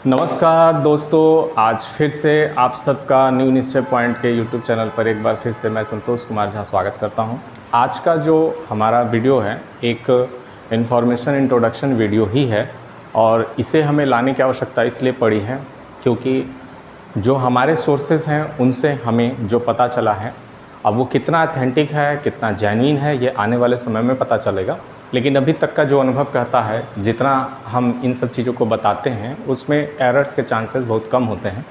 नमस्कार दोस्तों, आज फिर से आप सबका न्यू निश्चय पॉइंट के यूट्यूब चैनल पर एक बार फिर से मैं संतोष कुमार झा स्वागत करता हूं। आज का जो हमारा वीडियो है एक इन्फॉर्मेशन इंट्रोडक्शन वीडियो ही है और इसे हमें लाने की आवश्यकता इसलिए पड़ी है क्योंकि जो हमारे सोर्सेज हैं उनसे हमें जो पता चला है, अब वो कितना ऑथेंटिक है, कितना जेन्युइन है, ये आने वाले समय में पता चलेगा। लेकिन अभी तक का जो अनुभव कहता है, जितना हम इन सब चीज़ों को बताते हैं उसमें एरर्स के चांसेस बहुत कम होते हैं।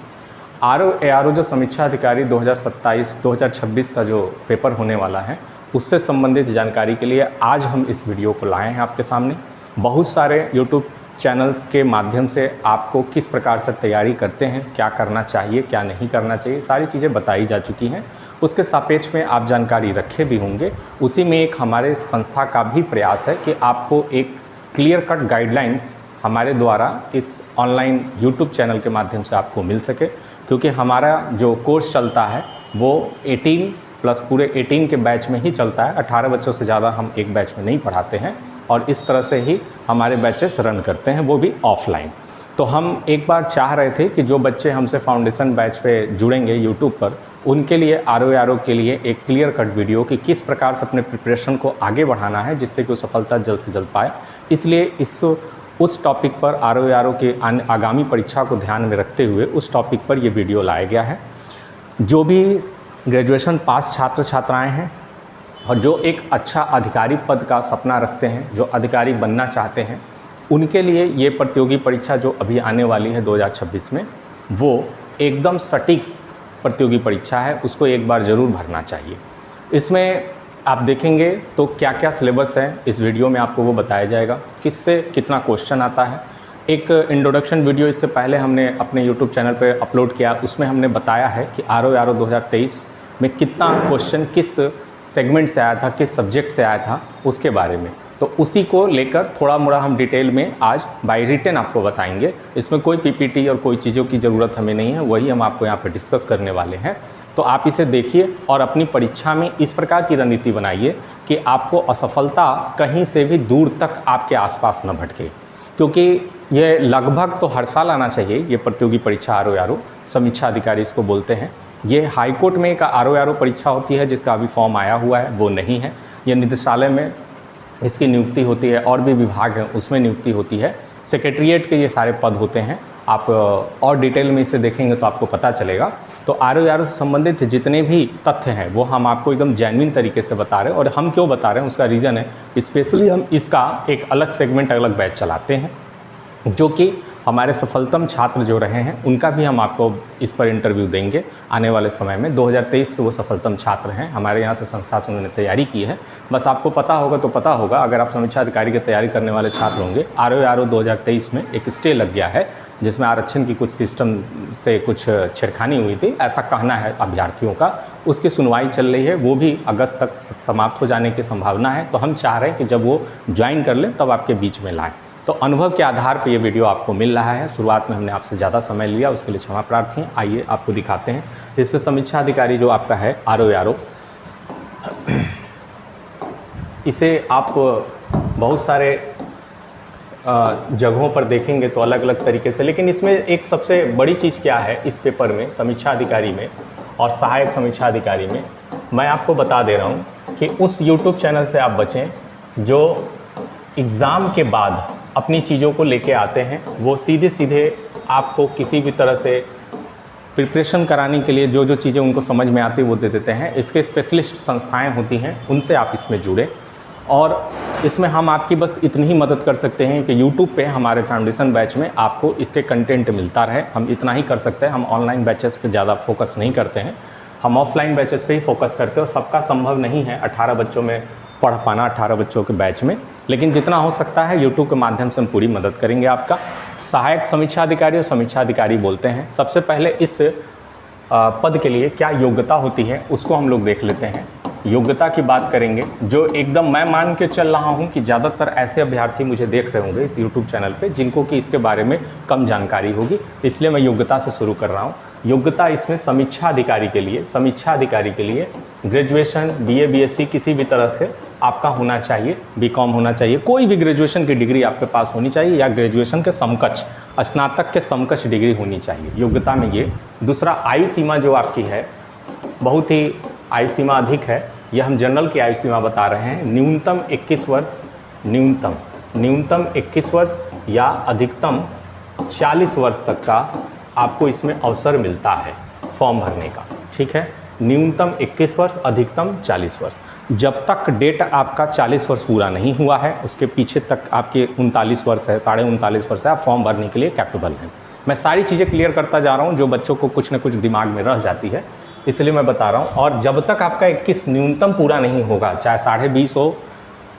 ARO जो समीक्षा अधिकारी 2027-2026 का जो पेपर होने वाला है, उससे संबंधित जानकारी के लिए आज हम इस वीडियो को लाए हैं आपके सामने। बहुत सारे यूट्यूब चैनल्स के माध्यम से आपको किस प्रकार से तैयारी करते हैं, क्या करना चाहिए, क्या नहीं करना चाहिए, सारी चीज़ें बताई जा चुकी हैं। उसके सापेक्ष में आप जानकारी रखे भी होंगे। उसी में एक हमारे संस्था का भी प्रयास है कि आपको एक क्लियर कट गाइडलाइंस हमारे द्वारा इस ऑनलाइन यूट्यूब चैनल के माध्यम से आपको मिल सके, क्योंकि हमारा जो कोर्स चलता है वो 18 प्लस पूरे 18 के बैच में ही चलता है। 18 बच्चों से ज़्यादा हम एक बैच में नहीं पढ़ाते हैं और इस तरह से ही हमारे बैचेस रन करते हैं, वो भी ऑफलाइन। तो हम एक बार चाह रहे थे कि जो बच्चे हमसे फाउंडेशन बैच पे जुड़ेंगे यूट्यूब पर, उनके लिए ARO के लिए एक क्लियर कट वीडियो कि किस प्रकार से अपने प्रिपरेशन को आगे बढ़ाना है जिससे कि वो सफलता जल्द से जल्द पाए। इसलिए उस टॉपिक पर ARO के आगामी परीक्षा को ध्यान में रखते हुए उस टॉपिक पर ये वीडियो लाया गया है। जो भी ग्रेजुएशन पास छात्र छात्राएँ हैं और जो एक अच्छा अधिकारी पद का सपना रखते हैं, जो अधिकारी बनना चाहते हैं, उनके लिए ये प्रतियोगी परीक्षा जो अभी आने वाली है 2026 में, वो एकदम सटीक प्रतियोगी परीक्षा है। उसको एक बार ज़रूर भरना चाहिए। इसमें आप देखेंगे तो क्या क्या सिलेबस है, इस वीडियो में आपको वो बताया जाएगा, किससे कितना क्वेश्चन आता है। एक इंट्रोडक्शन वीडियो इससे पहले हमने अपने यूट्यूब चैनल पर अपलोड किया, उसमें हमने बताया है कि ARO 2023 में कितना क्वेश्चन किस सेगमेंट से आया था, किस सब्जेक्ट से आया था, उसके बारे में। तो उसी को लेकर थोड़ा मोड़ा हम डिटेल में आज बाय रिटन आपको बताएंगे। इसमें कोई PPT और कोई चीज़ों की ज़रूरत हमें नहीं है, वही हम आपको यहाँ पे डिस्कस करने वाले हैं। तो आप इसे देखिए और अपनी परीक्षा में इस प्रकार की रणनीति बनाइए कि आपको असफलता कहीं से भी दूर तक आपके आसपास न भटके, क्योंकि ये लगभग तो हर साल आना चाहिए। ये प्रतियोगी परीक्षा ARO समीक्षा अधिकारी इसको बोलते हैं। ये हाईकोर्ट में एक ARO परीक्षा होती है जिसका अभी फॉर्म आया हुआ है, वो नहीं है। ये निदेशालय में इसकी नियुक्ति होती है और भी विभाग हैं उसमें नियुक्ति होती है। सेक्रेटरीट के ये सारे पद होते हैं। आप और डिटेल में इसे देखेंगे तो आपको पता चलेगा। तो ARO से संबंधित जितने भी तथ्य हैं वो हम आपको एकदम जेन्युइन तरीके से बता रहे हैं। और हम क्यों बता रहे हैं उसका रीज़न है, स्पेशली हम इसका एक अलग सेगमेंट, अलग बैच चलाते हैं, जो कि हमारे सफलतम छात्र जो रहे हैं उनका भी हम आपको इस पर इंटरव्यू देंगे आने वाले समय में। 2023 के वो सफलतम छात्र हैं, हमारे यहाँ से संस्था से उन्होंने तैयारी की है। बस आपको पता होगा तो पता होगा, अगर आप समीक्षा अधिकारी की तैयारी करने वाले छात्र होंगे, ARO 2023 में एक स्टे लग गया है जिसमें आरक्षण की कुछ सिस्टम से कुछ छेड़खानी हुई थी, ऐसा कहना है अभ्यर्थियों का। उसकी सुनवाई चल रही है, वो भी अगस्त तक समाप्त हो जाने की संभावना है। तो हम चाह रहे हैं कि जब वो ज्वाइन कर लें तब आपके बीच में लाएँ। तो अनुभव के आधार पर ये वीडियो आपको मिल रहा है। शुरुआत में हमने आपसे ज़्यादा समय लिया, उसके लिए क्षमा प्रार्थी हैं। आइए आपको दिखाते हैं। इसमें समीक्षा अधिकारी जो आपका है ARO, इसे आप बहुत सारे जगहों पर देखेंगे तो अलग अलग तरीके से, लेकिन इसमें एक सबसे बड़ी चीज़ क्या है इस पेपर में, समीक्षा अधिकारी में और सहायक समीक्षा अधिकारी में, मैं आपको बता दे रहा हूँ कि उस यूट्यूब चैनल से आप बचें जो एग्ज़ाम के बाद अपनी चीज़ों को लेके आते हैं। वो सीधे सीधे आपको किसी भी तरह से प्रिपरेशन कराने के लिए जो चीज़ें उनको समझ में आती है वो दे देते हैं। इसके स्पेशलिस्ट संस्थाएं होती हैं, उनसे आप इसमें जुड़ें। और इसमें हम आपकी बस इतनी ही मदद कर सकते हैं कि यूट्यूब पे हमारे फाउंडेशन बैच में आपको इसके कंटेंट मिलता रहे। हम इतना ही कर सकते हैं। हम ऑनलाइन बैचेस पे ज़्यादा फोकस नहीं करते हैं, हम ऑफलाइन बैचेस पे ही फोकस करते हैं। और सबका संभव नहीं है 18 बच्चों में पढ़ पाना, 18 बच्चों के बैच में, लेकिन जितना हो सकता है यूट्यूब के माध्यम से हम पूरी मदद करेंगे आपका। सहायक समीक्षा अधिकारी और समीक्षा अधिकारी बोलते हैं। सबसे पहले इस पद के लिए क्या योग्यता होती है उसको हम लोग देख लेते हैं। योग्यता की बात करेंगे, जो एकदम मैं मान के चल रहा हूं कि ज़्यादातर ऐसे अभ्यर्थी मुझे देख रहे होंगे इस यूट्यूब चैनल पे जिनको कि इसके बारे में कम जानकारी होगी, इसलिए मैं योग्यता से शुरू कर रहा हूं। योग्यता इसमें समीक्षा अधिकारी के लिए ग्रेजुएशन BA BSc किसी भी तरह से आपका होना चाहिए, बीकॉम होना चाहिए, कोई भी ग्रेजुएशन की डिग्री आपके पास होनी चाहिए या ग्रेजुएशन के समकक्ष, स्नातक के समकक्ष डिग्री होनी चाहिए योग्यता में ये। दूसरा, आयु सीमा जो आपकी है बहुत ही आयु सीमा अधिक है, यह हम जनरल की आयु सीमा बता रहे हैं। न्यूनतम 21 वर्ष, न्यूनतम 21 वर्ष या अधिकतम 40 वर्ष तक का आपको इसमें अवसर मिलता है फॉर्म भरने का, ठीक है। न्यूनतम 21 वर्ष, अधिकतम 40 वर्ष। जब तक डेट आपका 40 वर्ष पूरा नहीं हुआ है, उसके पीछे तक आपके 39 वर्ष है, 39.5 वर्ष है, आप फॉर्म भरने के लिए कैपेबल हैं। मैं सारी चीज़ें क्लियर करता जा रहा हूँ जो बच्चों को कुछ ना कुछ दिमाग में रह जाती है, इसलिए मैं बता रहा हूँ। और जब तक आपका 21 न्यूनतम पूरा नहीं होगा, चाहे 20.5 हो,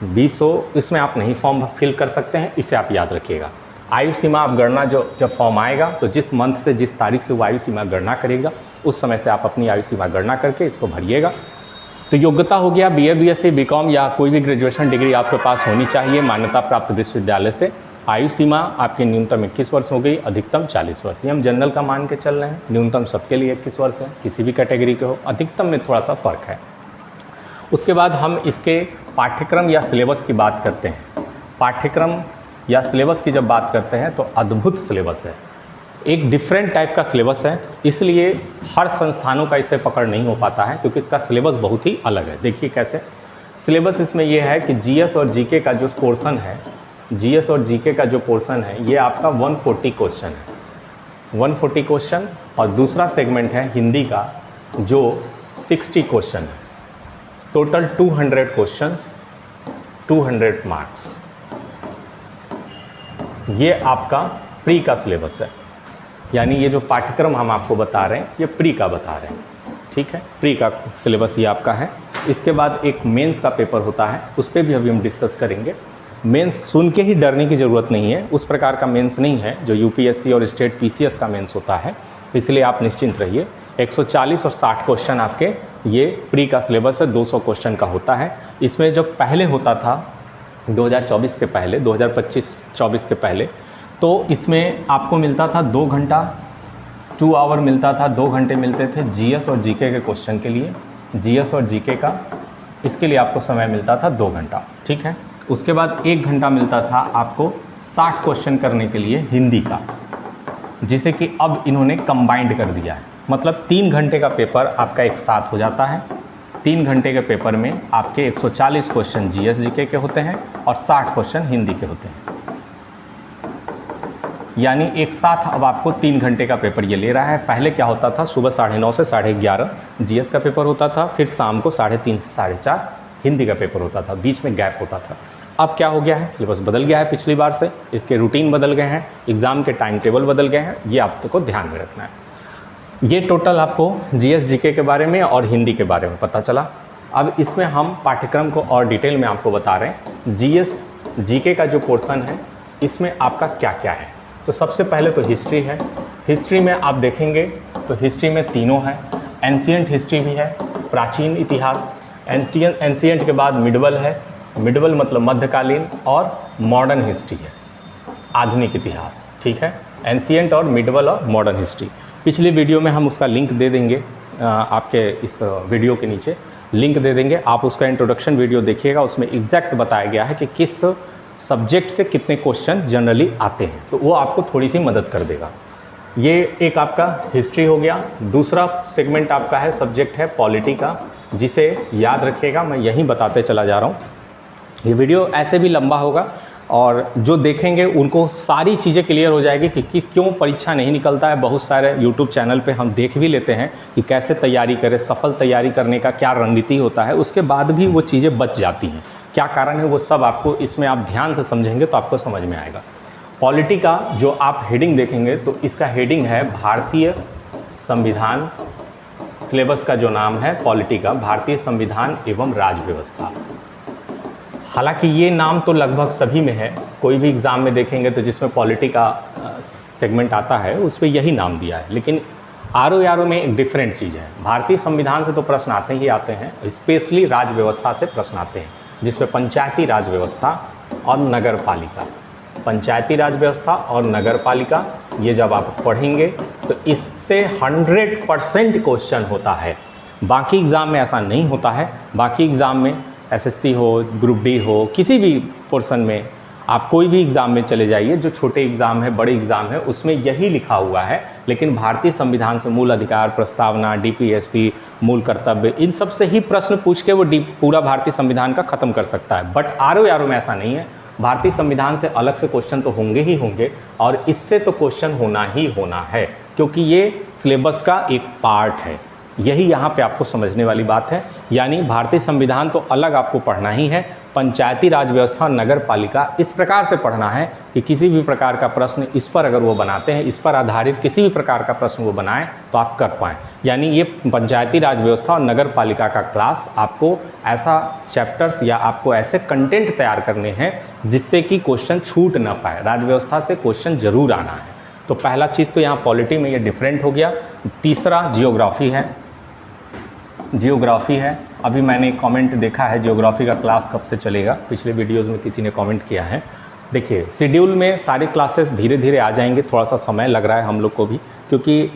20 हो, इसमें आप नहीं फॉर्म फिल कर सकते हैं, इसे आप याद रखिएगा। आयु सीमा आप गणना जब फॉर्म आएगा तो जिस मंथ से, जिस तारीख से वो आयु सीमा गणना करेगा, उस समय से आप अपनी आयु सीमा गणना करके इसको भरिएगा। तो योग्यता हो गया BA, BSc, BCom या कोई भी ग्रेजुएशन डिग्री आपके पास होनी चाहिए मान्यता प्राप्त विश्वविद्यालय से। आयु सीमा आपकी न्यूनतम 21 वर्ष हो गई, अधिकतम 40 वर्ष। ये हम जनरल का मान के चल रहे हैं, न्यूनतम सबके लिए 21 वर्ष है, किसी भी कैटेगरी के हो, अधिकतम में थोड़ा सा फ़र्क है। उसके बाद हम इसके पाठ्यक्रम या सिलेबस की बात करते हैं। पाठ्यक्रम या सिलेबस की जब बात करते हैं तो अद्भुत सिलेबस है, एक डिफरेंट टाइप का सिलेबस है, इसलिए हर संस्थानों का इसे पकड़ नहीं हो पाता है क्योंकि इसका सिलेबस बहुत ही अलग है। देखिए कैसे सिलेबस इसमें यह है कि GS और GK का जो पोर्शन है, GS और GK का जो पोर्शन है ये आपका 140 क्वेश्चन है, 140 क्वेश्चन। और दूसरा सेगमेंट है हिंदी का जो 60 क्वेश्चन है। Total 200 questions, 200 marks. ये आपका प्री का सिलेबस है, यानी ये जो पाठ्यक्रम हम आपको बता रहे हैं ये प्री का बता रहे हैं, ठीक है। प्री का सिलेबस ये आपका है। इसके बाद एक मेंस का पेपर होता है, उस पर भी अभी हम डिस्कस करेंगे। मेंस सुन के ही डरने की ज़रूरत नहीं है, उस प्रकार का मेंस नहीं है जो UPSC और स्टेट PCS का मेंस होता है, इसलिए आप निश्चिंत रहिए। 140 और 60 क्वेश्चन आपके ये प्री का सिलेबस है, 200 क्वेश्चन का होता है। इसमें जो पहले होता था 2024 के पहले, 2025-24 के पहले, तो इसमें आपको मिलता था 2 घंटा, 2 आवर मिलता था, 2 घंटे मिलते थे GS और GK के क्वेश्चन के लिए, GS और GK का, इसके लिए आपको समय मिलता था 2 घंटा, ठीक है। उसके बाद 1 घंटा मिलता था आपको 60 क्वेश्चन करने के लिए हिंदी का, जिसे कि अब इन्होंने कंबाइंड कर दिया है, मतलब 3 घंटे का पेपर आपका एक साथ हो जाता है। 3 घंटे के पेपर में आपके 140 क्वेश्चन GS GK के होते हैं और 60 क्वेश्चन हिंदी के होते हैं, यानी एक साथ अब आपको 3 घंटे का पेपर ये ले रहा है। पहले क्या होता था, सुबह 9:30 से 11:30 GS का पेपर होता था, फिर शाम को 3:30 से 4:30 हिंदी का पेपर होता था, बीच में गैप होता था। अब क्या हो गया है, सिलेबस बदल गया है पिछली बार से, इसके रूटीन बदल गए हैं, एग्ज़ाम के टाइम टेबल बदल गए हैं, ये आपको ध्यान में रखना है। ये टोटल आपको GS GK के बारे में और हिंदी के बारे में पता चला। अब इसमें हम पाठ्यक्रम को और डिटेल में आपको बता रहे हैं। GS GK का जो पोर्शन है इसमें आपका क्या क्या है, तो सबसे पहले तो हिस्ट्री है। हिस्ट्री में आप देखेंगे तो हिस्ट्री में तीनों हैं, एंशिएंट हिस्ट्री भी है, प्राचीन इतिहास, एंशिएंट के बाद मिडवल है, मिडवल मतलब मध्यकालीन, और मॉडर्न हिस्ट्री है, आधुनिक इतिहास, ठीक है। एंशिएंट और मिडवल और मॉडर्न हिस्ट्री, पिछली वीडियो में हम उसका लिंक दे देंगे, आपके इस वीडियो के नीचे लिंक दे देंगे, आप उसका इंट्रोडक्शन वीडियो देखिएगा, उसमें एग्जैक्ट बताया गया है कि किस सब्जेक्ट से कितने क्वेश्चन जनरली आते हैं, तो वो आपको थोड़ी सी मदद कर देगा। ये एक आपका हिस्ट्री हो गया। दूसरा सेगमेंट आपका है, सब्जेक्ट है पॉलिटी का, जिसे याद रखिएगा, मैं यहीं बताते चला जा रहा हूँ। ये वीडियो ऐसे भी लंबा होगा और जो देखेंगे उनको सारी चीज़ें क्लियर हो जाएगी कि क्यों परीक्षा नहीं निकलता है। बहुत सारे YouTube चैनल पे हम देख भी लेते हैं कि कैसे तैयारी करें, सफल तैयारी करने का क्या रणनीति होता है, उसके बाद भी वो चीज़ें बच जाती हैं। क्या कारण है वो सब आपको इसमें आप ध्यान से समझेंगे तो आपको समझ में आएगा। पॉलिटी का जो आप हेडिंग देखेंगे तो इसका हेडिंग है भारतीय संविधान, सिलेबस का जो नाम है पॉलिटी का, भारतीय संविधान एवं राज्य व्यवस्था। हालांकि ये नाम तो लगभग सभी में है, कोई भी एग्ज़ाम में देखेंगे तो जिसमें पॉलिटी का सेगमेंट आता है उस पर यही नाम दिया है, लेकिन RO में एक डिफरेंट चीज़ है। भारतीय संविधान से तो प्रश्न आते ही आते हैं, स्पेशली राज्य व्यवस्था से प्रश्न आते हैं, जिसमें पंचायती राज व्यवस्था और नगर पालिका, पंचायती राज व्यवस्था और नगर पालिका, ये जब आप पढ़ेंगे तो इससे 100% क्वेश्चन होता है। बाकी एग्ज़ाम में ऐसा नहीं होता है, बाकी एग्ज़ाम में एसएससी हो, ग्रुप डी हो, किसी भी पोर्शन में आप कोई भी एग्ज़ाम में चले जाइए, जो छोटे एग्ज़ाम है, बड़े एग्ज़ाम है, उसमें यही लिखा हुआ है। लेकिन भारतीय संविधान से मूल अधिकार, प्रस्तावना, डीपीएसपी, मूल कर्तव्य, इन सब से ही प्रश्न पूछ के वो पूरा भारतीय संविधान का ख़त्म कर सकता है। बट आरओ में ऐसा नहीं है। भारतीय संविधान से अलग से क्वेश्चन तो होंगे ही होंगे, और इससे तो क्वेश्चन होना ही होना है, क्योंकि ये सिलेबस का एक पार्ट है। यही यहाँ पे आपको समझने वाली बात है। यानी भारतीय संविधान तो अलग आपको पढ़ना ही है, पंचायती राज व्यवस्था और नगर पालिका इस प्रकार से पढ़ना है कि किसी भी प्रकार का प्रश्न इस पर अगर वो बनाते हैं, इस पर आधारित किसी भी प्रकार का प्रश्न वो बनाएं तो आप कर पाएँ। यानी ये पंचायती राज व्यवस्था और नगर पालिका का क्लास आपको ऐसा चैप्टर्स या आपको ऐसे कंटेंट तैयार करने हैं जिससे कि क्वेश्चन छूट ना पाए। राज व्यवस्था से क्वेश्चन ज़रूर आना है। तो पहला चीज़ तो यहाँ पॉलिटी में ये डिफरेंट हो गया। तीसरा जियोग्राफी है। जियोग्राफी है, अभी मैंने कमेंट देखा है जियोग्राफी का क्लास कब से चलेगा, पिछले वीडियोस में किसी ने कमेंट किया है। देखिए शेड्यूल में सारे क्लासेस धीरे धीरे आ जाएंगे, थोड़ा सा समय लग रहा है हम लोग को भी, क्योंकि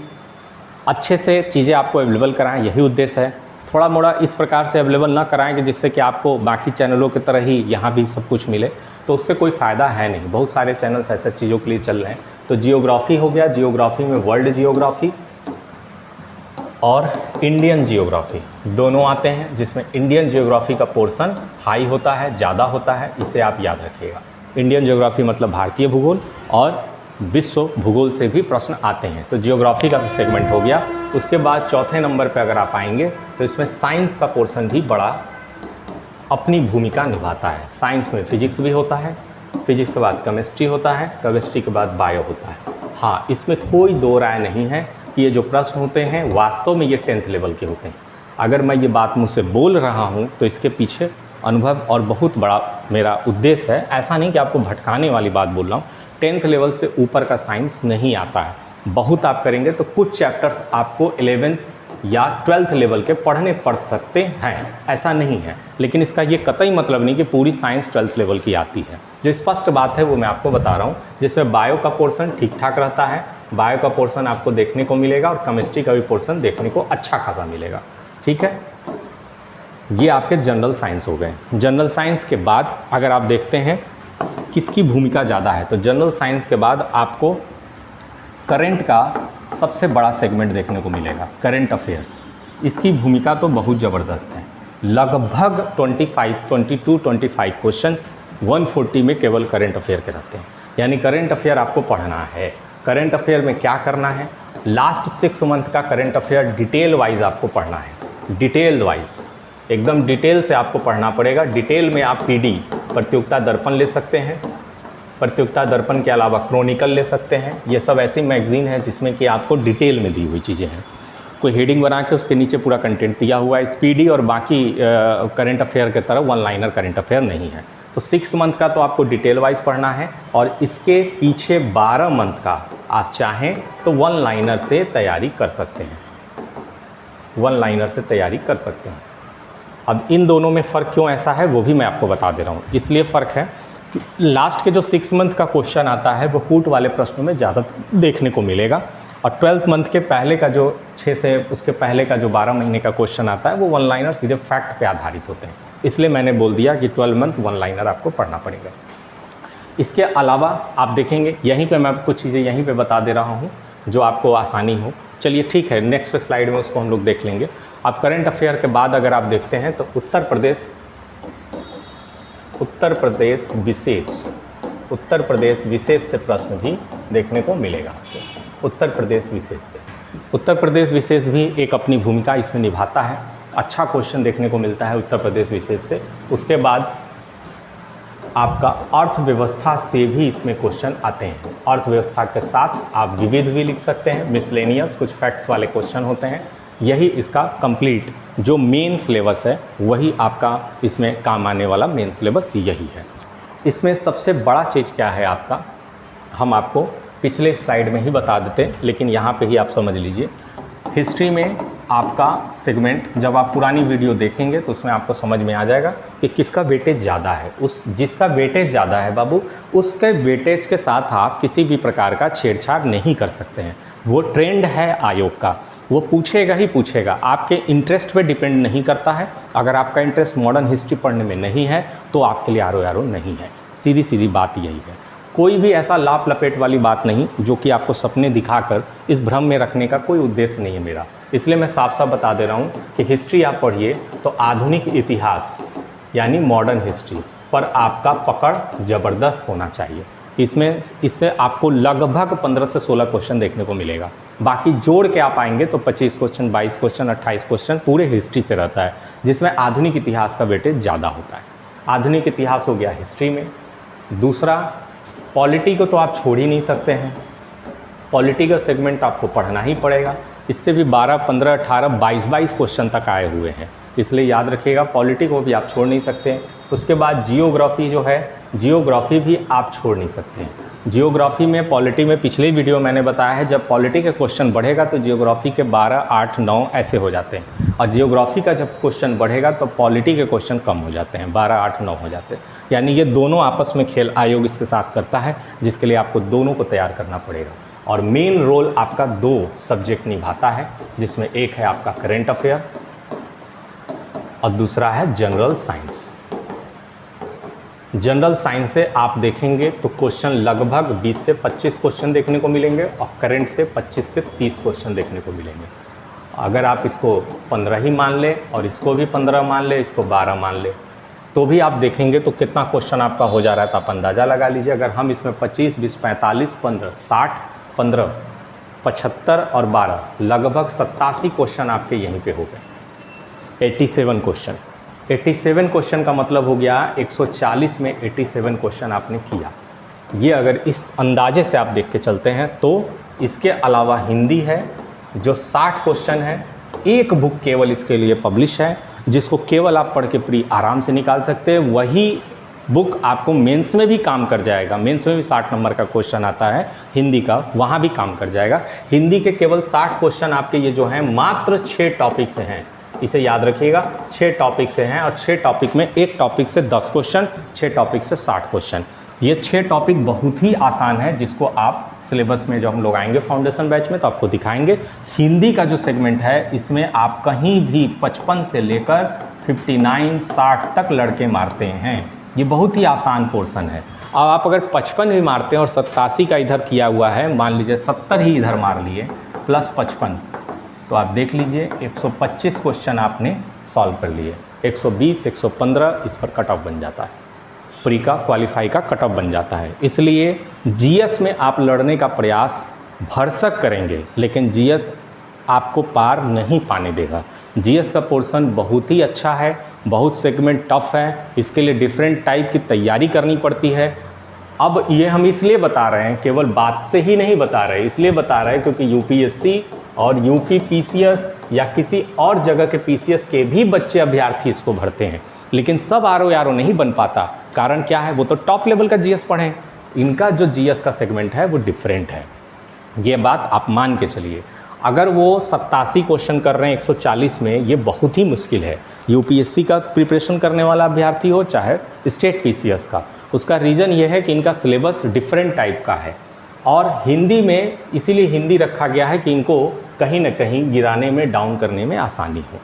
अच्छे से चीज़ें आपको अवेलेबल कराएं, यही उद्देश्य है। थोड़ा मोड़ा इस प्रकार से अवेलेबल ना कराएं कि जिससे कि आपको बाकी चैनलों की तरह ही यहाँ भी सब कुछ मिले, तो उससे कोई फ़ायदा है नहीं। बहुत सारे चैनल्स ऐसे चीज़ों के लिए चल रहे हैं। तो जियोग्राफी हो गया, जियोग्राफी में वर्ल्ड जियोग्राफी और इंडियन जियोग्राफी दोनों आते हैं, जिसमें इंडियन जियोग्राफी का पोर्शन हाई होता है, ज़्यादा होता है, इसे आप याद रखिएगा। इंडियन जियोग्राफी मतलब भारतीय भूगोल, और विश्व भूगोल से भी प्रश्न आते हैं। तो जियोग्राफी का सेगमेंट हो गया। उसके बाद चौथे नंबर पे अगर आप आएंगे तो इसमें साइंस का पोर्शन भी बड़ा अपनी भूमिका निभाता है। साइंस में फिजिक्स भी होता है, फिजिक्स के बाद केमिस्ट्री होता है, केमिस्ट्री के बाद बायो होता है। हाँ, इसमें कोई दो राय नहीं है कि ये जो प्रश्न होते हैं वास्तव में ये 10th लेवल के होते हैं। अगर मैं ये बात मुझसे बोल रहा हूँ तो इसके पीछे अनुभव और बहुत बड़ा मेरा उद्देश्य है। ऐसा नहीं कि आपको भटकाने वाली बात बोल रहा हूँ। 10th लेवल से ऊपर का साइंस नहीं आता है। बहुत आप करेंगे तो कुछ चैप्टर्स आपको 11th या 12th लेवल के पढ़ने पड़ सकते हैं, ऐसा नहीं है। लेकिन इसका ये कतई मतलब नहीं कि पूरी साइंस 12th लेवल की आती है। जो स्पष्ट बात है वो मैं आपको बता रहा हूँ, जिसमें बायो का पोर्शन ठीक ठाक रहता है, बायो का पोर्शन आपको देखने को मिलेगा, और केमिस्ट्री का भी पोर्शन देखने को अच्छा खासा मिलेगा। ठीक है, ये आपके जनरल साइंस हो गए। जनरल साइंस के बाद अगर आप देखते हैं किसकी भूमिका ज़्यादा है, तो जनरल साइंस के बाद आपको करंट का सबसे बड़ा सेगमेंट देखने को मिलेगा, करंट अफेयर्स। इसकी भूमिका तो बहुत ज़बरदस्त है। लगभग 22-25 क्वेश्चंस 140 में केवल करंट अफेयर के रहते हैं। यानी करंट अफेयर आपको पढ़ना है। करंट अफेयर में क्या करना है, लास्ट 6 मंथ का करंट अफेयर डिटेल वाइज आपको पढ़ना है। डिटेल वाइज एकदम डिटेल से आपको पढ़ना पड़ेगा। डिटेल में आप पीडी प्रतियोगिता दर्पण ले सकते हैं, प्रतियोगिता दर्पण के अलावा क्रॉनिकल ले सकते हैं। ये सब ऐसी मैगजीन है जिसमें कि आपको डिटेल में दी हुई चीज़ें हैं। कोई हेडिंग बना के उसके नीचे पूरा कंटेंट दिया हुआ है। स्पीडी और बाकी करंट अफेयर की तरह वन लाइनर करंट अफेयर नहीं है। तो 6 मंथ का तो आपको डिटेल वाइज पढ़ना है, और इसके पीछे 12 मंथ का आप चाहें तो वन लाइनर से तैयारी कर सकते हैं। वन लाइनर से तैयारी कर सकते हैं। अब इन दोनों में फ़र्क क्यों ऐसा है वो भी मैं आपको बता दे रहा हूँ। इसलिए फ़र्क है, लास्ट के जो 6 मंथ का क्वेश्चन आता है वो कूट वाले प्रश्नों में ज़्यादा देखने को मिलेगा, और 12th मंथ के पहले का जो 6 से उसके पहले का जो 12 महीने का क्वेश्चन आता है वो वन लाइनर सीधे फैक्ट पे आधारित होते हैं। इसलिए मैंने बोल दिया कि 12 मंथ वन लाइनर आपको पढ़ना पड़ेगा। इसके अलावा आप देखेंगे, यहीं पे मैं कुछ चीज़ें यहीं पे बता दे रहा हूँ जो आपको आसानी हो। चलिए ठीक है, नेक्स्ट स्लाइड में उसको हम लोग देख लेंगे। अब करंट अफेयर के बाद अगर आप देखते हैं तो उत्तर प्रदेश विशेष से प्रश्न भी देखने को मिलेगा आपको। उत्तर प्रदेश विशेष भी एक अपनी भूमिका इसमें निभाता है। अच्छा क्वेश्चन देखने को मिलता है उत्तर प्रदेश विशेष से। उसके बाद आपका अर्थव्यवस्था से भी इसमें क्वेश्चन आते हैं। अर्थव्यवस्था के साथ आप विविध भी लिख सकते हैं, मिसलेनियस कुछ फैक्ट्स वाले क्वेश्चन होते हैं। यही इसका कंप्लीट जो मेन सिलेबस है वही आपका इसमें काम आने वाला मेन सिलेबस यही है। इसमें सबसे बड़ा चीज़ क्या है आपका, हम आपको पिछले स्लाइड में ही बता देते, लेकिन यहाँ पे ही आप समझ लीजिए। हिस्ट्री में आपका सेगमेंट जब आप पुरानी वीडियो देखेंगे तो उसमें आपको समझ में आ जाएगा कि किसका वेटेज ज़्यादा है। जिसका वेटेज ज़्यादा है बाबू, उसके वेटेज के साथ आप किसी भी प्रकार का छेड़छाड़ नहीं कर सकते हैं। वो ट्रेंड है आयोग का। वो पूछेगा ही पूछेगा, आपके इंटरेस्ट पे डिपेंड नहीं करता है। अगर आपका इंटरेस्ट मॉडर्न हिस्ट्री पढ़ने में नहीं है तो आपके लिए आर नहीं है। सीधी सीधी बात यही है। कोई भी ऐसा लाप लपेट वाली बात नहीं जो कि आपको सपने दिखाकर इस भ्रम में रखने का कोई उद्देश्य नहीं है मेरा। इसलिए मैं साफ साफ बता दे रहा हूँ कि हिस्ट्री आप पढ़िए तो आधुनिक इतिहास यानी मॉडर्न हिस्ट्री पर आपका पकड़ ज़बरदस्त होना चाहिए। इससे आपको लगभग 15 से 16 क्वेश्चन देखने को मिलेगा। बाकी जोड़ के आप आएंगे तो 25 क्वेश्चन, 22 क्वेश्चन, 28 क्वेश्चन पूरे हिस्ट्री से रहता है, जिसमें आधुनिक इतिहास का वेटेज ज़्यादा होता है। आधुनिक इतिहास हो गया हिस्ट्री में। दूसरा, पॉलिटी को तो आप छोड़ ही नहीं सकते हैं। पॉलिटी का सेगमेंट आपको पढ़ना ही पड़ेगा। इससे भी 12, 15, 18, 22 क्वेश्चन तक आए हुए हैं, इसलिए याद रखिएगा पॉलिटी को भी आप छोड़ नहीं सकते। उसके बाद जियोग्राफी जो है, जियोग्राफी भी आप छोड़ नहीं सकते हैं। जियोग्राफी में, पॉलिटी में पिछले वीडियो मैंने बताया है, जब पॉलिटी का क्वेश्चन बढ़ेगा तो जियोग्राफी के 12, 8, 9 ऐसे हो जाते हैं, और जियोग्राफी का जब क्वेश्चन बढ़ेगा तो पॉलिटी के क्वेश्चन कम हो जाते हैं, 12, 8, 9 हो जाते हैं। यानी ये दोनों आपस में खेल आयोग इसके साथ करता है, जिसके लिए आपको दोनों को तैयार करना पड़ेगा। और मेन रोल आपका 2 सब्जेक्ट निभाता है, जिसमें एक है आपका करेंट अफेयर और दूसरा है जनरल साइंस। जनरल साइंस से आप देखेंगे तो क्वेश्चन लगभग 20 से 25 क्वेश्चन देखने को मिलेंगे और करंट से 25 से 30 क्वेश्चन देखने को मिलेंगे। अगर आप इसको 15 ही मान ले और इसको भी 15 मान ले, इसको 12 मान ले, तो भी आप देखेंगे तो कितना क्वेश्चन आपका हो जा रहा है, तो आप अंदाज़ा लगा लीजिए। अगर हम इसमें 25, 20, 45, 15, 60, 15, 75 और 12 लगभग 87 क्वेश्चन आपके यहीं पे हो गए। 87 क्वेश्चन, 87 क्वेश्चन का मतलब हो गया 140 में 87 क्वेश्चन आपने किया। ये अगर इस अंदाजे से आप देख के चलते हैं तो इसके अलावा हिंदी है जो 60 क्वेश्चन है। एक बुक केवल इसके लिए पब्लिश है, जिसको केवल आप पढ़ के प्री आराम से निकाल सकते हैं। वही बुक आपको मेंस में भी काम कर जाएगा। मेंस में भी 60 नंबर का क्वेश्चन आता है हिंदी का, वहाँ भी काम कर जाएगा। हिंदी के केवल 60 क्वेश्चन आपके ये जो हैं मात्र 6 टॉपिक से हैं, इसे याद रखिएगा। 6 टॉपिक से हैं और 6 टॉपिक में एक टॉपिक से 10 क्वेश्चन, 6 टॉपिक से 60 क्वेश्चन। ये 6 टॉपिक बहुत ही आसान है, जिसको आप सिलेबस में जब हम लोग आएंगे फाउंडेशन बैच में तो आपको दिखाएंगे। हिंदी का जो सेगमेंट है इसमें आप कहीं भी 55 से लेकर 59, 60 तक लड़के मारते हैं। ये बहुत ही आसान पोर्शन है। अब आप अगर 55 भी मारते हैं और 87 का इधर किया हुआ है, मान लीजिए 70 ही इधर मार लिए प्लस 55, तो आप देख लीजिए 125 क्वेश्चन आपने सॉल्व कर लिए। 120, 115 इस पर कट ऑफ बन जाता है, प्री का क्वालिफाई का कट ऑफ बन जाता है। इसलिए जीएस में आप लड़ने का प्रयास भरसक करेंगे, लेकिन जीएस आपको पार नहीं पाने देगा। जीएस का पोर्शन बहुत ही अच्छा है, बहुत सेगमेंट टफ है, इसके लिए डिफरेंट टाइप की तैयारी करनी पड़ती है। अब ये हम इसलिए बता रहे हैं, केवल बात से ही नहीं बता रहे, इसलिए बता रहे हैं क्योंकि यूपीएससी और यूपी पीसीएस या किसी और जगह के पीसीएस के भी बच्चे अभ्यर्थी इसको भरते हैं, लेकिन सब आरओ नहीं बन पाता। कारण क्या है, वो तो टॉप लेवल का जीएस पढ़ें, इनका जो जीएस का सेगमेंट है वो डिफरेंट है। ये बात आप मान के चलिए। अगर वो 87 क्वेश्चन कर रहे हैं 140 में, ये बहुत ही मुश्किल है। यूपीएससी का प्रिपरेशन करने वाला अभ्यर्थी हो चाहे स्टेट पीसीएस का, उसका रीज़न ये है कि इनका सिलेबस डिफरेंट टाइप का है और हिंदी में इसीलिए हिंदी रखा गया है कि इनको कहीं ना कहीं गिराने में, डाउन करने में आसानी हो।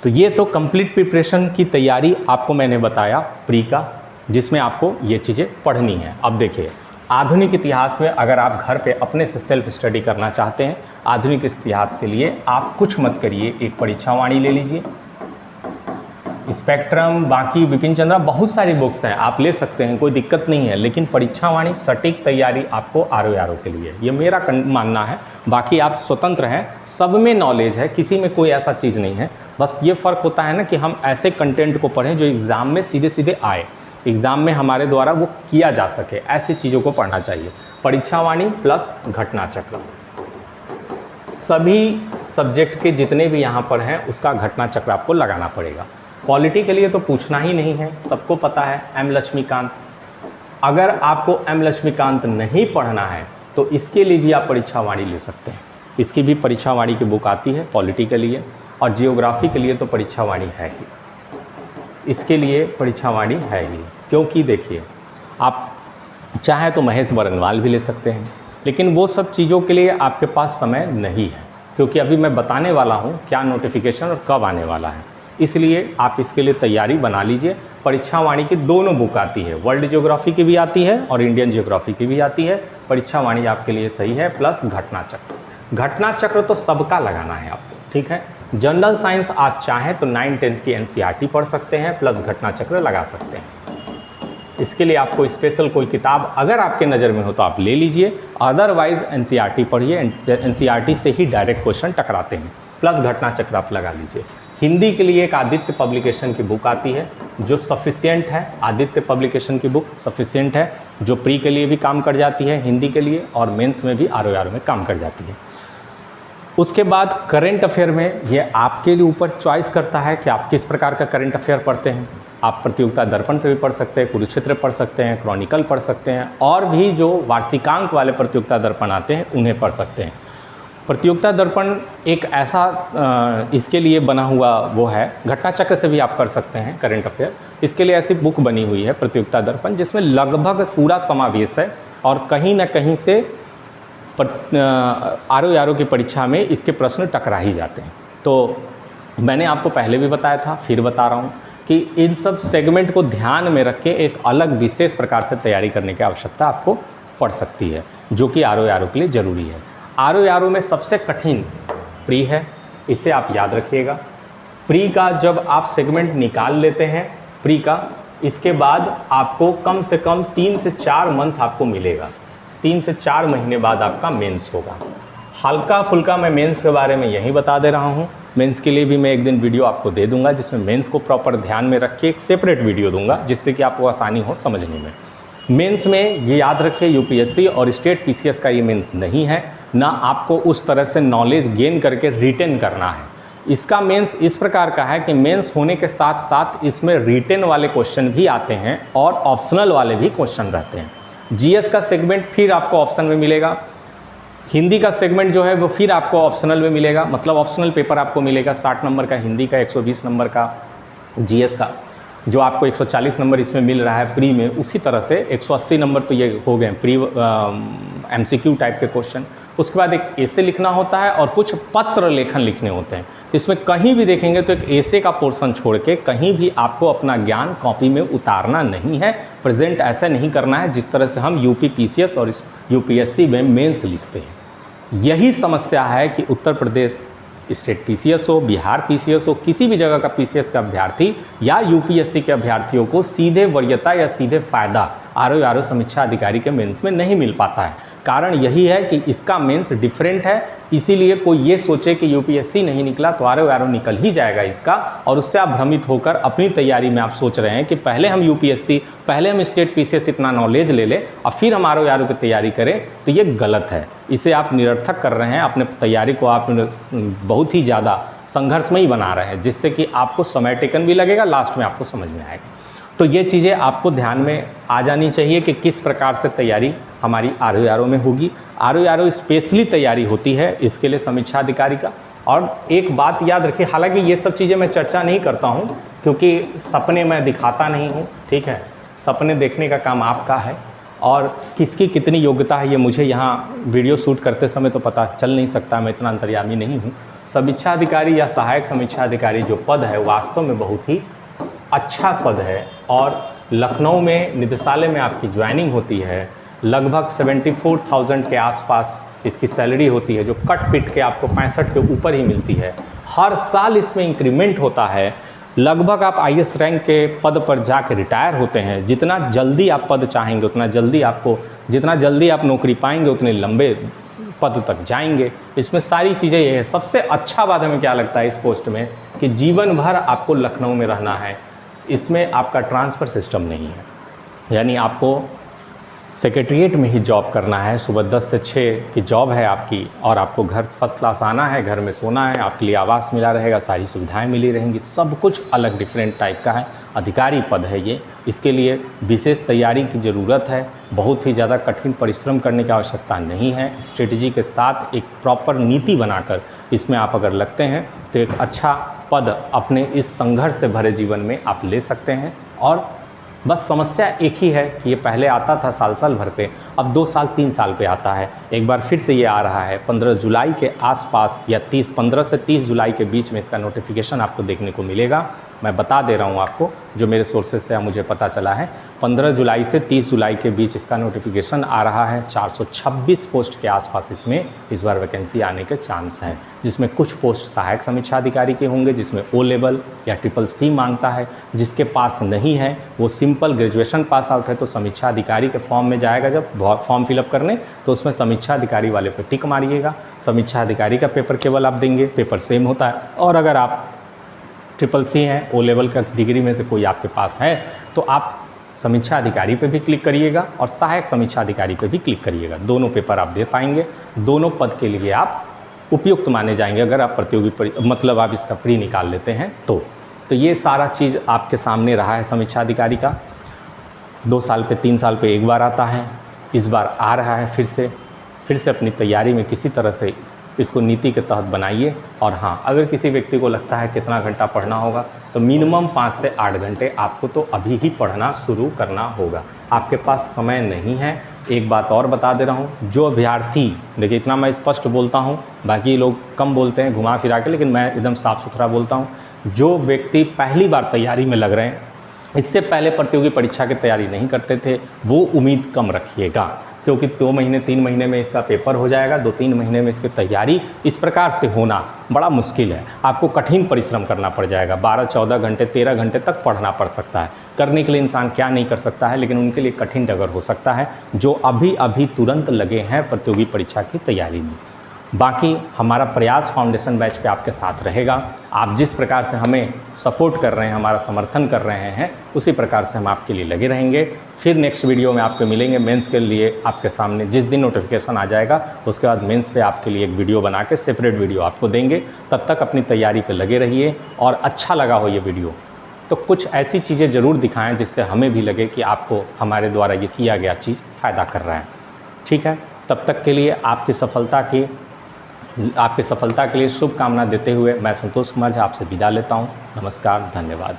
तो ये तो कंप्लीट प्रिपरेशन की तैयारी आपको मैंने बताया प्री का, जिसमें आपको ये चीज़ें पढ़नी है। अब देखिए, आधुनिक इतिहास में अगर आप घर पे अपने से सेल्फ स्टडी करना चाहते हैं, आधुनिक इतिहास के लिए आप कुछ मत करिए, एक परीक्षावाणी ले लीजिए, स्पेक्ट्रम, बाकी बिपिन चंद्रा, बहुत सारी बुक्स हैं, आप ले सकते हैं, कोई दिक्कत नहीं है। लेकिन परीक्षावाणी सटीक तैयारी आपको आरओ के लिए, ये मेरा मानना है। बाकी आप स्वतंत्र हैं, सब में नॉलेज है, किसी में कोई ऐसा चीज़ नहीं है। बस ये फ़र्क होता है ना कि हम ऐसे कंटेंट को पढ़ें जो एग्ज़ाम में सीधे सीधे आए, एग्ज़ाम में हमारे द्वारा वो किया जा सके, ऐसी चीज़ों को पढ़ना चाहिए। परीक्षावाणी प्लस घटना चक्र, सभी सब्जेक्ट के जितने भी यहाँ पर हैं उसका घटना चक्र आपको लगाना पड़ेगा। पॉलिटी के लिए तो पूछना ही नहीं है, सबको पता है एम लक्ष्मीकांत। अगर आपको एम लक्ष्मीकांत नहीं पढ़ना है तो इसके लिए भी आप परीक्षावाणी ले सकते हैं। इसकी भी परीक्षावाणी की बुक आती है पॉलिटी के लिए, और जियोग्राफी के लिए तो परीक्षावाणी है ही, इसके लिए परीक्षावाणी है ही। क्योंकि देखिए, आप चाहे तो महेश बरनवाल भी ले सकते हैं, लेकिन वो सब चीज़ों के लिए आपके पास समय नहीं है। क्योंकि अभी मैं बताने वाला हूँ क्या नोटिफिकेशन और कब आने वाला है। इसलिए आप इसके लिए तैयारी बना लीजिए। परीक्षा वाणी की दोनों बुक आती है, वर्ल्ड ज्योग्राफी की भी आती है और इंडियन ज्योग्राफी की भी आती है। परीक्षा वाणी आपके लिए सही है, प्लस घटना चक्र। घटना चक्र तो सबका लगाना है आपको, ठीक है। जनरल साइंस आप चाहें तो 9-10 की एनसीईआरटी पढ़ सकते हैं, प्लस घटना चक्र लगा सकते हैं। इसके लिए आपको स्पेशल कोई किताब अगर आपके नज़र में हो तो आप ले लीजिए, अदरवाइज एनसीईआरटी पढ़िए। एनसीईआरटी से ही डायरेक्ट क्वेश्चन टकराते हैं, प्लस घटना चक्र आप लगा लीजिए। हिंदी के लिए एक आदित्य पब्लिकेशन की बुक आती है जो सफिशिएंट है। आदित्य पब्लिकेशन की बुक सफिशिएंट है, जो प्री के लिए भी काम कर जाती है हिंदी के लिए, और मेंस में भी आरओआर में काम कर जाती है। उसके बाद करेंट अफेयर में ये आपके लिए ऊपर चॉइस करता है कि आप किस प्रकार का करेंट अफेयर पढ़ते हैं। आप प्रतियोगिता दर्पण से भी पढ़ सकते हैं, कुरुक्षेत्र पढ़ सकते हैं, क्रॉनिकल पढ़ सकते हैं, और भी जो वार्षिकांक वाले प्रतियोगिता दर्पण आते हैं उन्हें पढ़ सकते हैं। प्रतियोगिता दर्पण एक ऐसा इसके लिए बना हुआ वो है, घटना चक्र से भी आप कर सकते हैं करेंट अफेयर। इसके लिए ऐसी बुक बनी हुई है प्रतियोगिता दर्पण, जिसमें लगभग पूरा समावेश है, और कहीं ना कहीं से आरओ की परीक्षा में इसके प्रश्न टकरा ही जाते हैं। तो मैंने आपको पहले भी बताया था, फिर बता रहा हूँ कि इन सब सेगमेंट को ध्यान में रख के एक अलग विशेष प्रकार से तैयारी करने की आवश्यकता आपको पड़ सकती है, जो कि आरओ के लिए ज़रूरी है। आरओ में सबसे कठिन प्री है, इसे आप याद रखिएगा। प्री का जब आप सेगमेंट निकाल लेते हैं प्री का, इसके बाद आपको कम से कम 3 से 4 मंथ आपको मिलेगा। 3 से 4 महीने बाद आपका मेंस होगा। हल्का फुल्का मैं मेंस के बारे में यही बता दे रहा हूँ। मेंस के लिए भी मैं एक दिन वीडियो आपको दे दूंगा, जिसमें मेंस को प्रॉपर ध्यान में रख के एक सेपरेट वीडियो दूंगा, जिससे कि आपको आसानी हो समझने में। मेंस में ये याद रखिए, यूपीएससी और स्टेट पीसीएस का ये मेंस नहीं है, ना आपको उस तरह से नॉलेज गेन करके रिटेन करना है। इसका मेंस इस प्रकार का है कि मेंस होने के साथ साथ इसमें रिटेन वाले क्वेश्चन भी आते हैं और ऑप्शनल वाले भी क्वेश्चन रहते हैं। जीएस का सेगमेंट फिर आपको ऑप्शन में मिलेगा, हिंदी का सेगमेंट जो है वो फिर आपको ऑप्शनल में मिलेगा, मतलब ऑप्शनल पेपर आपको मिलेगा 60 नंबर का हिंदी का, 120 नंबर का जीएस का, जो आपको 140 नंबर इसमें मिल रहा है प्री में, उसी तरह से 180 नंबर तो ये हो गए प्री एमसीक्यू टाइप के क्वेश्चन। उसके बाद एक एसे लिखना होता है और कुछ पत्र लेखन लिखने होते हैं। तो इसमें कहीं भी देखेंगे तो एक एसे का पोर्शन छोड़ के कहीं भी आपको अपना ज्ञान कॉपी में उतारना नहीं है, प्रेजेंट ऐसा नहीं करना है जिस तरह से हम यूपी पीसीएस और यूपीएससी में मेंस लिखते हैं। यही समस्या है कि उत्तर प्रदेश स्टेट पीसीएस हो, बिहार पीसीएस हो, किसी भी जगह का पीसीएस का अभ्यर्थी या यूपीएससी के अभ्यर्थियों को सीधे वरीयता या सीधे फ़ायदा आरओ समीक्षा अधिकारी के मेंस में नहीं मिल पाता है। कारण यही है कि इसका मेंस डिफरेंट है, इसीलिए कोई ये सोचे कि यूपीएससी नहीं निकला तो आरओ निकल ही जाएगा इसका, और उससे आप भ्रमित होकर अपनी तैयारी में आप सोच रहे हैं कि पहले हम यूपीएससी, पहले हम स्टेट पीसीएस इतना नॉलेज ले लें और फिर हम आरओ की तैयारी करें, तो ये गलत है। इसे आप निरर्थक कर रहे हैं, अपने तैयारी को आप बहुत ही ज़्यादा संघर्षमयी बना रहे हैं, जिससे कि आपको समय टेकन भी लगेगा, लास्ट में आपको समझ में आएगा। तो ये चीज़ें आपको ध्यान में आ जानी चाहिए कि किस प्रकार से तैयारी हमारी आरओ में होगी। आरओ स्पेशली तैयारी होती है इसके लिए समीक्षा अधिकारी का। और एक बात याद रखिए, हालांकि ये सब चीज़ें मैं चर्चा नहीं करता हूँ क्योंकि सपने मैं दिखाता नहीं हूँ, ठीक है। सपने देखने का काम आपका है, और किसकी कितनी योग्यता है ये मुझे यहाँ वीडियो शूट करते समय तो पता चल नहीं सकता, मैं इतना अंतर्यामी नहीं हूँ। समीक्षा अधिकारी या सहायक समीक्षा अधिकारी जो पद है वास्तव में बहुत ही अच्छा पद है, और लखनऊ में निदेशालय में आपकी ज्वाइनिंग होती है, लगभग 74,000 के आसपास इसकी सैलरी होती है, जो कट पिट के आपको 65 के ऊपर ही मिलती है। हर साल इसमें इंक्रीमेंट होता है, लगभग आप आईएएस रैंक के पद पर जाके रिटायर होते हैं। जितना जल्दी आप पद चाहेंगे उतना जल्दी आपको, जितना जल्दी आप नौकरी पाएंगे उतने लंबे पद तक जाएंगे। इसमें सारी चीज़ें ये है। सबसे अच्छा बात हमें क्या लगता है इस पोस्ट में कि जीवन भर आपको लखनऊ में रहना है, इसमें आपका ट्रांसफ़र सिस्टम नहीं है, यानी आपको सेक्रेटरीट में ही जॉब करना है। सुबह 10 से 6 की जॉब है आपकी, और आपको घर फर्स्ट क्लास आना है, घर में सोना है, आपके लिए आवास मिला रहेगा, सारी सुविधाएं मिली रहेंगी, सब कुछ अलग डिफरेंट टाइप का है। अधिकारी पद है ये, इसके लिए विशेष तैयारी की ज़रूरत है, बहुत ही ज़्यादा कठिन परिश्रम करने की आवश्यकता नहीं है। स्ट्रेटजी के साथ एक प्रॉपर नीति बनाकर इसमें आप अगर लगते हैं तो एक अच्छा पद अपने इस संघर्ष से भरे जीवन में आप ले सकते हैं, और बस समस्या एक ही है कि ये पहले आता था साल भर पे, अब 2 साल 3 साल पे आता है। एक बार फिर से ये आ रहा है 15 जुलाई के आसपास या 15 से 30 जुलाई के बीच में इसका नोटिफिकेशन आपको देखने को मिलेगा। मैं बता दे रहा हूँ आपको, जो मेरे सोर्सेज से मुझे पता चला है, 15 जुलाई से 30 जुलाई के बीच इसका नोटिफिकेशन आ रहा है। 426 पोस्ट के आसपास इसमें इस बार वैकेंसी आने के चांस हैं, जिसमें कुछ पोस्ट सहायक समीक्षा अधिकारी के होंगे, जिसमें ओ लेवल या CCC मांगता है। जिसके पास नहीं है वो सिंपल ग्रेजुएशन पास आउट है, तो समीक्षा अधिकारी के फॉर्म में जाएगा जब फॉर्म फिलअप करने, तो उसमें समीक्षा अधिकारी वाले पर टिक मारिएगा। समीक्षा अधिकारी का पेपर केवल आप देंगे, पेपर सेम होता है। और अगर आप CCC हैं, ओ लेवल का डिग्री में से कोई आपके पास है, तो आप समीक्षा अधिकारी पे भी क्लिक करिएगा और सहायक समीक्षा अधिकारी पे भी क्लिक करिएगा। दोनों पेपर आप दे पाएंगे, दोनों पद के लिए आप उपयुक्त माने जाएंगे अगर आप प्रतियोगी मतलब आप इसका प्री निकाल लेते हैं तो ये सारा चीज़ आपके सामने रहा है समीक्षा अधिकारी का। 2 साल पे 3 साल पे एक बार आता है, इस बार आ रहा है फिर से अपनी तैयारी में किसी तरह से इसको नीति के तहत बनाइए। और हाँ, अगर किसी व्यक्ति को लगता है कितना घंटा पढ़ना होगा, तो मिनिमम 5 से 8 घंटे आपको तो अभी ही पढ़ना शुरू करना होगा। आपके पास समय नहीं है। एक बात और बता दे रहा हूँ, जो अभ्यर्थी, देखिए इतना मैं स्पष्ट बोलता हूँ, बाकी लोग कम बोलते हैं घुमा फिरा के, लेकिन मैं एकदम साफ़ सुथरा बोलता हूँ। जो व्यक्ति पहली बार तैयारी में लग रहे हैं, इससे पहले प्रतियोगी परीक्षा की तैयारी नहीं करते थे, वो उम्मीद कम रखिएगा, क्योंकि 2 महीने 3 महीने में इसका पेपर हो जाएगा। 2-3 महीने में इसकी तैयारी इस प्रकार से होना बड़ा मुश्किल है। आपको कठिन परिश्रम करना पड़ जाएगा। 12-14 घंटे 13 घंटे तक पढ़ना पड़ सकता है। करने के लिए इंसान क्या नहीं कर सकता है, लेकिन उनके लिए कठिन डगर हो सकता है जो अभी तुरंत लगे हैं प्रतियोगी परीक्षा की तैयारी में। बाकी हमारा प्रयास फाउंडेशन बैच पे आपके साथ रहेगा। आप जिस प्रकार से हमें सपोर्ट कर रहे हैं, हमारा समर्थन कर रहे हैं, उसी प्रकार से हम आपके लिए लगे रहेंगे। फिर नेक्स्ट वीडियो में आपको मिलेंगे मेंस के लिए। आपके सामने जिस दिन नोटिफिकेशन आ जाएगा, उसके बाद मेंस पे आपके लिए एक वीडियो बना के सेपरेट वीडियो आपको देंगे। तब तक अपनी तैयारी पे लगे रहिए, और अच्छा लगा हो ये वीडियो तो कुछ ऐसी चीज़ें ज़रूर दिखाएँ जिससे हमें भी लगे कि आपको हमारे द्वारा ये किया गया चीज़ फ़ायदा कर रहा है। ठीक है, तब तक के लिए आपकी सफलता के लिए शुभकामना देते हुए मैं संतोष कुमार झा आपसे विदा लेता हूँ। नमस्कार, धन्यवाद।